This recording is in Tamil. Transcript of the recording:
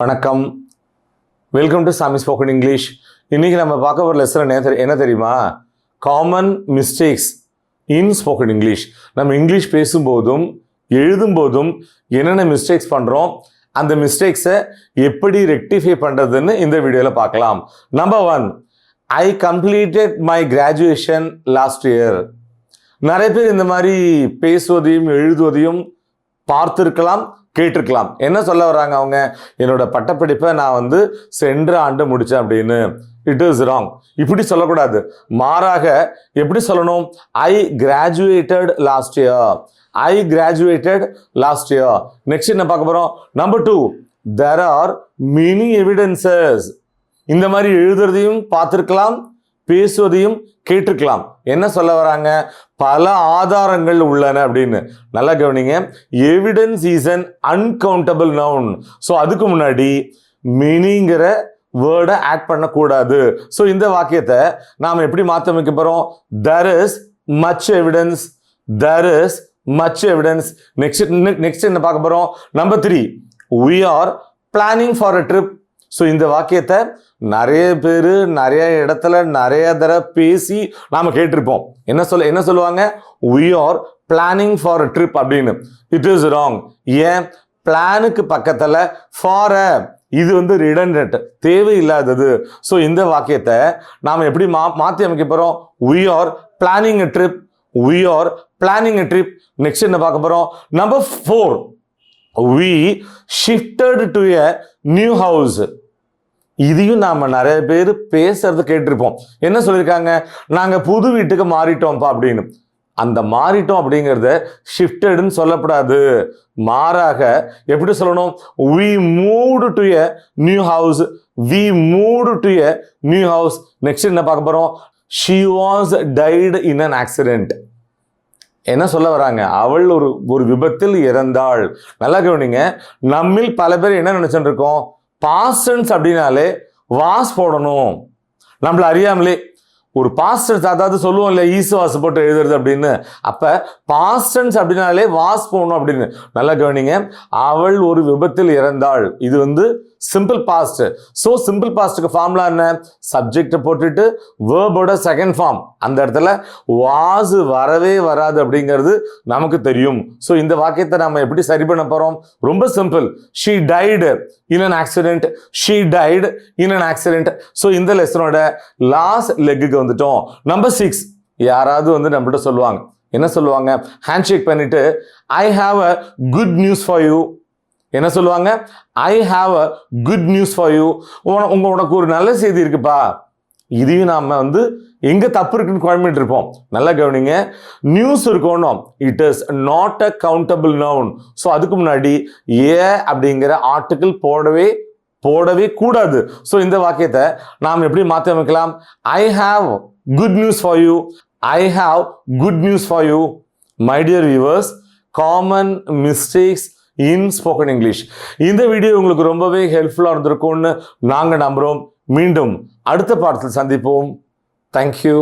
வணக்கம், வெல்கம் டு சாமி ஸ்போக்கன் இங்கிலீஷ். இன்றைக்கி நம்ம பார்க்க ஒரு லெசன் என்ன தெரியுமா? Common mistakes in spoken English. நம்ம இங்கிலீஷ் பேசும்போதும் எழுதும்போதும் என்னென்ன மிஸ்டேக்ஸ் பண்ணுறோம், அந்த மிஸ்டேக்ஸை எப்படி ரெக்டிஃபை பண்ணுறதுன்னு இந்த வீடியோவில் பார்க்கலாம். Number 1, I completed my graduation last year. நிறைய பேர் இந்த மாதிரி பேசுவதையும் எழுதுவதையும் பார்த்துருக்கலாம், கேட்டிருக்கலாம். என்ன சொல்ல வர்றாங்க அவங்க? என்னோட பட்டப்படிப்பை நான் சென்ற ஆண்டு முடித்தேன் அப்படின்னு. It is wrong. இப்படி சொல்லக்கூடாது. மாறாக எப்படி சொல்லணும்? ஐ கிராஜுவேட்டட் லாஸ்ட் இயர். ஐ கிராஜுவேட்டட் லாஸ்ட் இயர். நெக்ஸ்ட் என்ன பார்க்க போகிறோம்? Number 2, there are many evidences. இந்த மாதிரி எழுதுறதையும் பார்த்துருக்கலாம், பேசுவதையும் கேட்டிருக்கலாம். என்ன சொல்ல வராங்க? பல ஆதாரங்கள் உள்ளன அப்படின்னு. நல்லா கவனிங்க. Evidence is an uncountable noun. So அதுக்கு முன்னாடி மெனிங்கிற வேர்டை ஆட் பண்ணக்கூடாது. ஸோ இந்த வாக்கியத்தை நாம் எப்படி மாற்றமைக்க போகிறோம்? there is much evidence. there is much evidence. Next என்ன பார்க்க போகிறோம்? Number 3, we are planning for a trip. So இந்த வாக்கியத்தை நிறைய பேர் நிறைய இடத்துல நிறைய தடவை பேசி நாம் கேட்டிருப்போம். என்ன சொல்லுவாங்க? we are planning for a trip அப்படின்னு. It is wrong. ஏன்? பிளானுக்கு பக்கத்தில் ஃபார் இது ரிடண்டன்ட், தேவையில்லாதது. ஸோ இந்த வாக்கியத்தை நாம் எப்படி மாற்றி அமைக்க போகிறோம்? we are planning a trip. we are planning a trip. Next என்ன பார்க்க போகிறோம்? Number 4, we shifted to a new house. இதையும் நாம் நிறைய பேர் பேசுறது கேட்டிருப்போம். என்ன சொல்லியிருக்காங்க? நாங்கள் புது வீட்டுக்கு மாறிட்டோம்ப்பா அப்படின்னு. அந்த மாறிட்டோம் அப்படிங்கிறத ஷிஃப்டட்னு சொல்லப்படாது. மாறாக எப்படி சொல்லணும்? we moved to a new house. we moved to a new house. Next என்ன பார்க்க போகிறோம்? she was died in an accident. என்ன சொல்ல வராங்க? அவள் ஒரு விபத்தில் இறந்தாள். நல்லா கவனிங்க. நம்மில் பல பேர் என்ன நினைச்சுட்டு இருக்கோம்? பாஸ்ட் டென்ஸ் அப்படின்னாலே வாஸ் போடணும். நம்மள அறியாமலே ஒரு பாஸ்ட் டென்ஸ், அதாவது சொல்லுவோம் இல்லை, ஈஸ் வாஸ் போட்டு எழுதுறது அப்படின்னு. அப்போ பாஸ்ட் டென்ஸ் அப்படின்னாலே வாஸ் போடணும் அப்படின்னு. நல்லா கவனிங்க. அவள் ஒரு விபத்தில் இறந்தாள். இது சிம்பிள் பாஸ்ட். ஸோ சிம்பிள் பாஸ்ட்டுக்கு ஃபார்முலா என்ன? சப்ஜெக்டை போட்டுட்டு வேர்போட செகண்ட் ஃபார்ம், அந்த இடத்துல வாஸ் வரவே வராது அப்படிங்கிறது நமக்கு தெரியும். ஸோ இந்த வாக்கியத்தை நம்ம எப்படி சரி பண்ண போகிறோம்? ரொம்ப simple. she died in an accident. she died in an accident. So இந்த லெசனோட லாஸ்ட் லெக்குக்கு வந்துட்டோம். நம்பர் 6, யாராவது நம்மள்ட்ட சொல்லுவாங்க. என்ன சொல்லுவாங்க? ஹேண்ட்ஷேக் பண்ணிட்டு I have a good news for you. என்ன சொல்லுவாங்க? I have a good news for you. உனக்கு ஒரு நல்ல செய்தி இருக்குப்பா. இதையும் நாம் எங்கே தப்பு இருக்குன்னு குழம்பிட்டு இருப்போம். நல்லா கவனிங்க. நியூஸ் இருக்கணும். It is not a countable noun. So அதுக்கு முன்னாடி அப்படிங்கிற ஆர்டிக்கிள் போடவே கூடாது. ஸோ இந்த வாக்கியத்தை நாம் எப்படி மாற்றி அமைக்கலாம்? I have good news for you. I have good news for you. My dear viewers, common mistakes in spoken English. இந்த வீடியோ உங்களுக்கு ரொம்பவே ஹெல்ப்ஃபுல்லாக இருந்திருக்கும்னு நாங்கள் நம்புகிறோம். மீண்டும் அடுத்த பாடத்தில் சந்திப்போம். தேங்க்யூ.